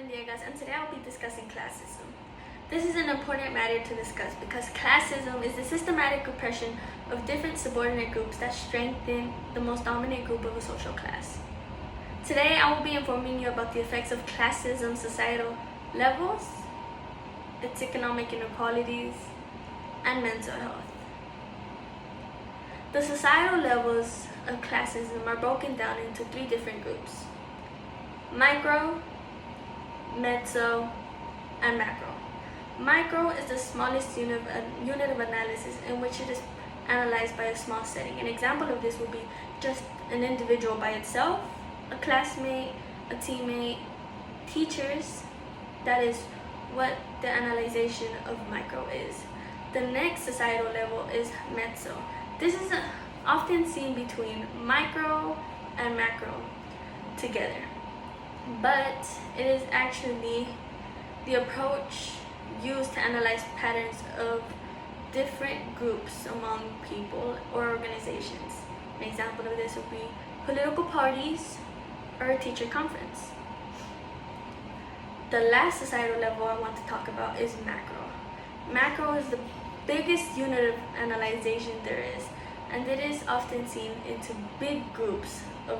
Villegas, and today I'll be discussing classism. This is an important matter to discuss because classism is the systematic oppression of different subordinate groups that strengthen the most dominant group of a social class. Today I will be informing you about the effects of classism, societal levels, its economic inequalities, and mental health. The societal levels of classism are broken down into three different groups: micro, meso, and macro. Micro is the smallest unit of analysis in which it is analyzed by a small setting. An example of this would be just an individual by itself, a classmate, a teammate, teachers. That is what the analyzation of micro is. The next societal level is meso. This is often seen between micro and macro together, but it is actually the approach used to analyze patterns of different groups among people or organizations. An example of this would be political parties or a teacher conference. The last societal level I want to talk about is macro. Macro is the biggest unit of analyzation there is, and it is often seen into big groups of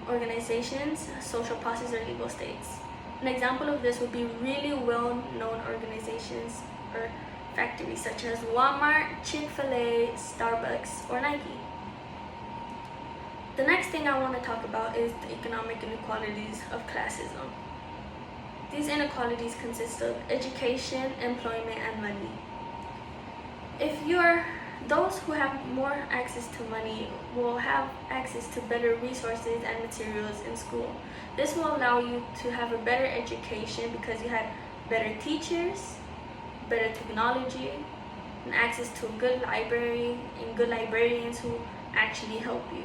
organizations, social processes, or legal states. An example of this would be really well-known organizations or factories such as Walmart, Chick-fil-A, Starbucks, or Nike. The next thing I want to talk about is the economic inequalities of classism. These inequalities consist of education, employment, and money. Those who have more access to money will have access to better resources and materials in school. This will allow you to have a better education because you had better teachers, better technology, and access to a good library and good librarians who actually help you.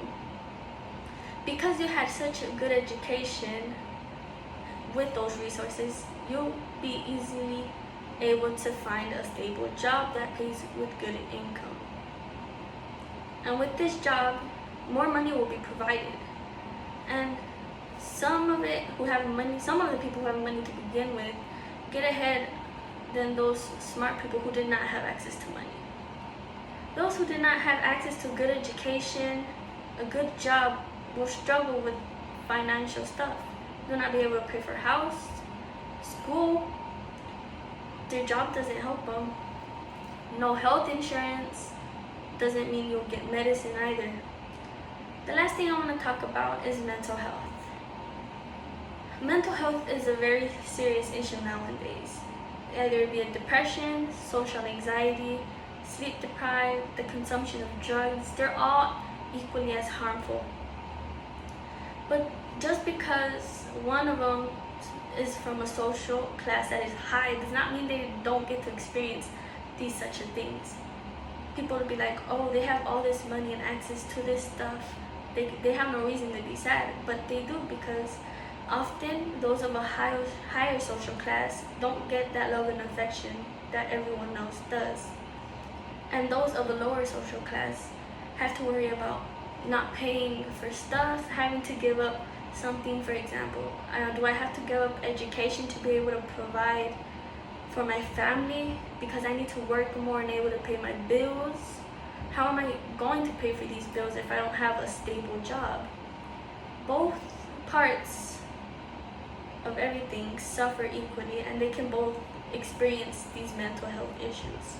Because you had such a good education with those resources, you'll be easily able to find a stable job that pays with good income. And with this job, more money will be provided. And some of the people who have money to begin with get ahead than those smart people who did not have access to money. Those who did not have access to good education, a good job, will struggle with financial stuff. They'll not be able to pay for house, school. Their job doesn't help them. No health insurance doesn't mean you'll get medicine either. The last thing I want to talk about is mental health. Mental health is a very serious issue nowadays. Either it be a depression, social anxiety, sleep deprived, the consumption of drugs, they're all equally as harmful. But just because one of them is from a social class that is high does not mean they don't get to experience these such things. People will be like, oh, they have all this money and access to this stuff. They have no reason to be sad, but they do, because often those of a higher social class don't get that love and affection that everyone else does. And those of a lower social class have to worry about not paying for stuff, having to give up something. For example, do I have to give up education to be able to provide for my family because I need to work more and able to pay my bills? How am I going to pay for these bills if I don't have a stable job? Both parts of everything suffer equally, and they can both experience these mental health issues.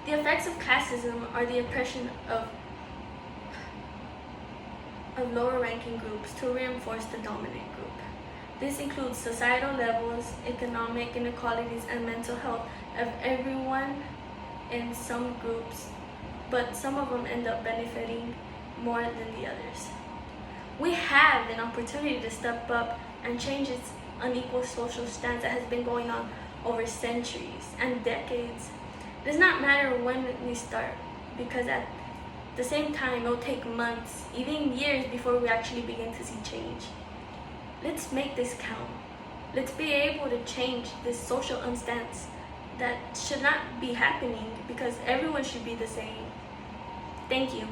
The effects of classism are the oppression of lower ranking groups to reinforce the dominant group. This includes societal levels, economic inequalities, and mental health of everyone in some groups, but some of them end up benefiting more than the others. We have an opportunity to step up and change this unequal social stance that has been going on over centuries and decades. It does not matter when we start, because at the same time, it will take months, even years, before we actually begin to see change. Let's make this count. Let's be able to change this social unstance that should not be happening, because everyone should be the same. Thank you.